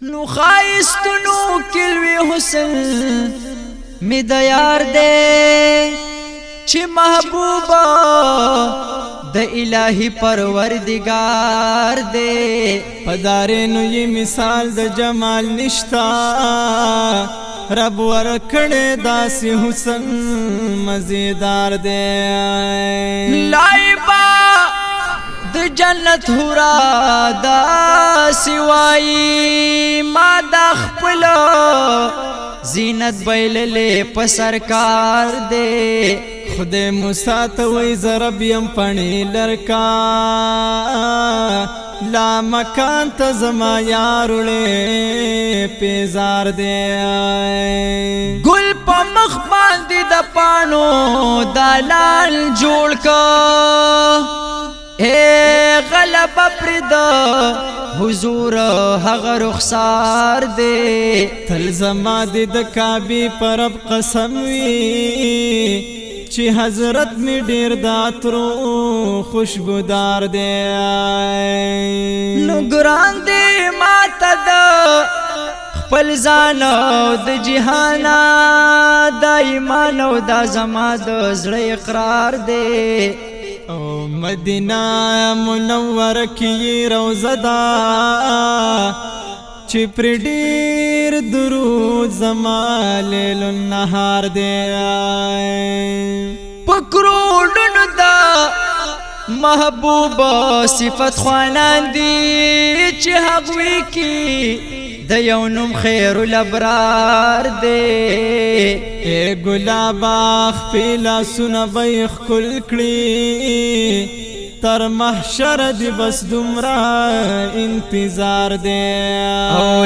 نو خایستونو کلوی حسن می د یار دے چی محبوبا د الہی پروردگار دے پدارینو یہ مثال د جمال نشتا رب ورکڑے داسی حسن مزیدار دے لائبا د جنت ہورا دا سوائی ما دا خپلو زینت بیللے پسرکار دے خدای موسی ته وای زرب یم پانی لرکا لا مکان ته زما یارولې پیزار دے گل پا مخ باندې د پانو دالال جوړ کا اے غلب پرد حضور هغه رخسار دے تل زما د کعبه پرب قسم وی چی حضرت می ډیر داترو خوشبودار دے نو ګران دے ماته د خپل ځان د جهانا د ایمان او د زما د زړه اقرار دے او مدینہ منور کی روزه دا چی پر ډیر درود زما لیل النهار دے پکروڑن دا محبوب صفت خوانان دی چی حقوی کی د یونم خیر الابرار دے اے گلابا خفیلا سن بیخ کل کڑی تر محشر دی بس دمرا انتظار دے او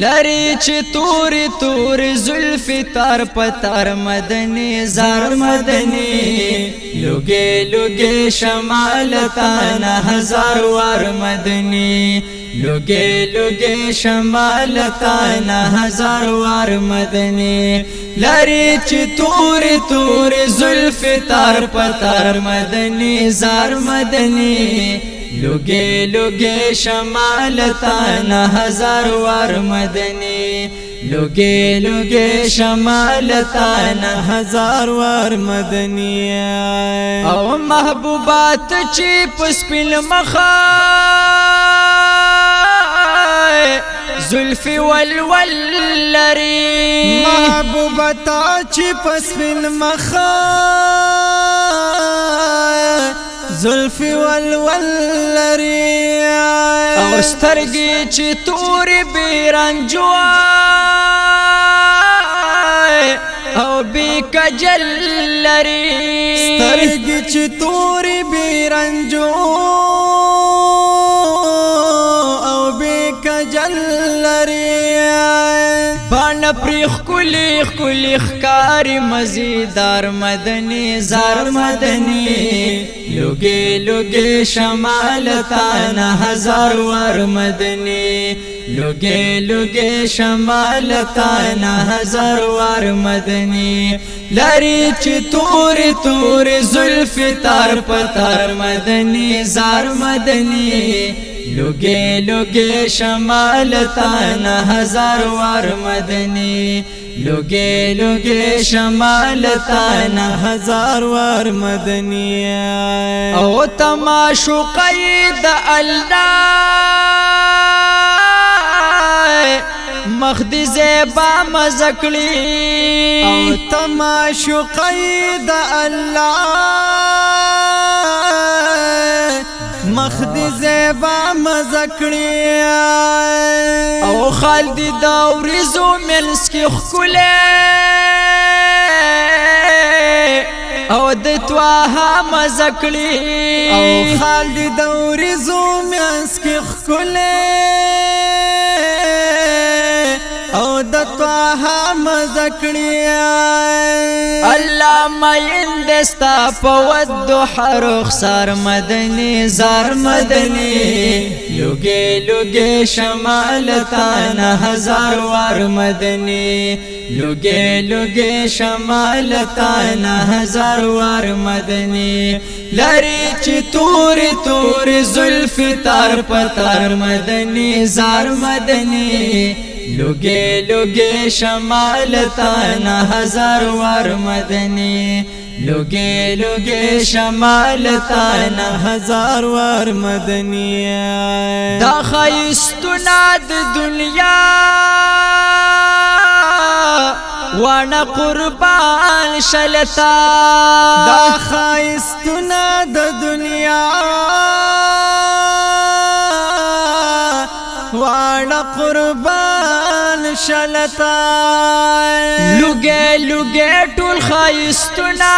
لری چی توری توری زلفی تار پتار مدنی زار مدنی لگے لگے شمالتانا ہزار وار مدنی لگے لگے شمالتانا ہزار وار مدنی لری چی توری زلفی تار پتار مدنی زار مدنی لگے لگے شمالتانا ہزار وار مدنی لگے لگے شمالتانا ہزار وار مدنی او محبوبات چی پسپل مخا زلفی والول لری محبوبتا چی پسپل مخا زلفی والول لری او سترگی چی توری بیرنجو او بی کجل لری سترگی چی توری بیرنجو او بی کجل لری بان پریخ کلی خکاری مزیدار مدنی زار مدنی لگے لگے شمالتانا ہزار وار مدنی لگے لگے شمالتانا ہزار وار مدنی لری چی توری زلفی تار پتار مدنی زار مدنی لگے لگے شمالتانا ہزار وار مدنی لگے لگے شمالتانا ہزار وار مدنی او تماشو قید اللہ مخد زیبا مزکلی او تماشو قید اللہ مخد زیبا مزکڑی او خالدی داوری زو ملس کی خکولے او دتواها مزکڑی او خالدی داوری زو ملس کی خکولے او دتواها مزکڑی زکړی الله مین دستا پود حرخ سار مدنی زار مدنی لوگے لوگے شمال تانا ہزار وار مدنی لوگے لوگے شمال تانا ہزار وار مدنی لری چی توری توری زلف تار پتار مدنی زار مدنی لوگے لوگے شمال تانا ہزار وار مدنی لوگے لوگے شمال تانا ہزار وار مدنی دا خیستنا د دنیا وانا قربان شلتا دا خیستنا د دنیا وانا قربان شلتا لوگے لوگے ټول خیستنا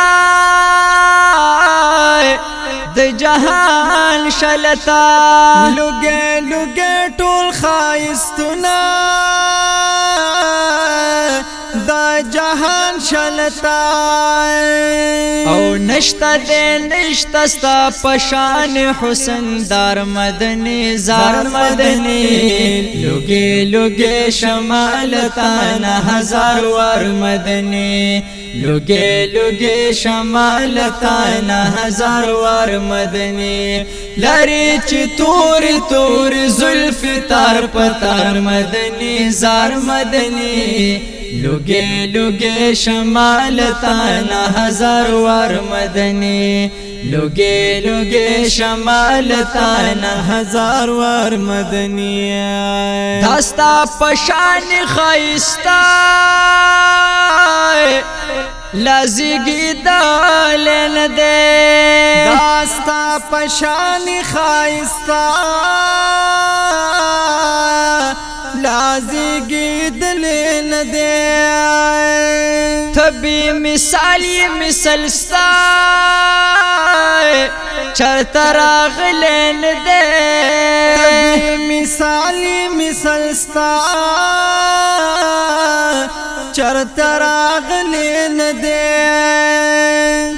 د جهان شلتا لوگے لوگے ټول خیستنا دا جهان شلتا او نشتا دے نشتا ستا پشان حسن دار مدنی زار مدنی لوگے لوگے شمال تانا ہزار وار مدنی لوگے لوگے شمال تانا ہزار وار مدنی لری چی توری توری زلف تار پتار مدنی زار مدنی لوگے لوگے شمال تانا ہزار وار مدنی لوگے لوگے شمال تانا ہزار وار مدنی داستا پشان خیستا لازگی دالن دے داستا پشان خیستا لازگی دلین دے تبی مثالی مثلستا چرتا راغلین دے تبی مثالی مثلستا چرتا راغلین دے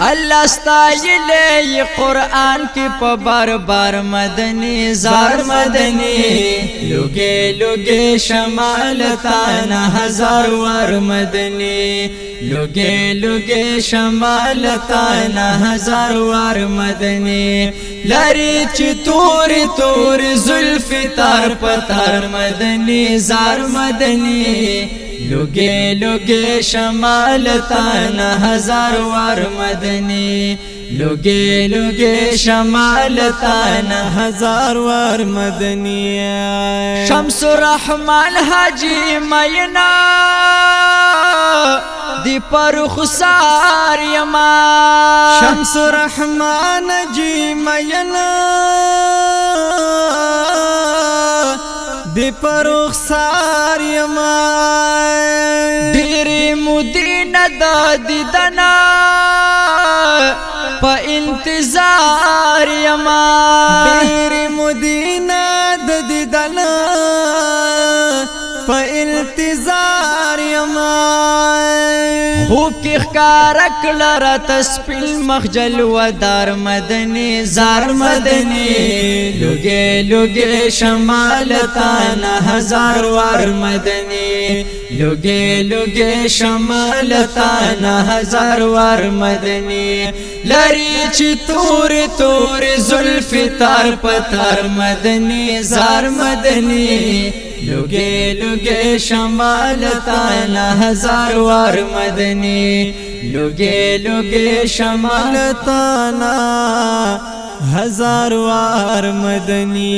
اللہ ستایلے قرآن کی پا بار بار مدنی زار مدنی لوگے لوگے شمال تانا ہزار وار مدنی لوگے لوگے شمال تانا ہزار وار مدنی لری چی توری توری زلف تار پتار مدنی زار مدنی لوگے لوگے شمال تانا ہزار وار مدنی لوگے لوگے شمال تانا ہزار وار مدنی شمس رحمان حاجی مینا دی پر خسار یما شمس رحمان جی مینا دی پر خسار یما دیری مدینہ دا دیدنا پا انتظار یما دیری مدینہ دا دیدنا پا انتظار یما خوب کی خکارک لرا تسپیل مخجل و دار مدنی زار مدنی لوگے لوگے شمال تانا ہزار وار مدنی لوگے لوگے شمال تانا ہزار وار مدنی لری چی توری توری زلف تار پتار مدنی زار مدنی لوگے لوگے شمال تانا ہزار وار مدنی لوگے لوگے شمال تانا ہزار وار مدنی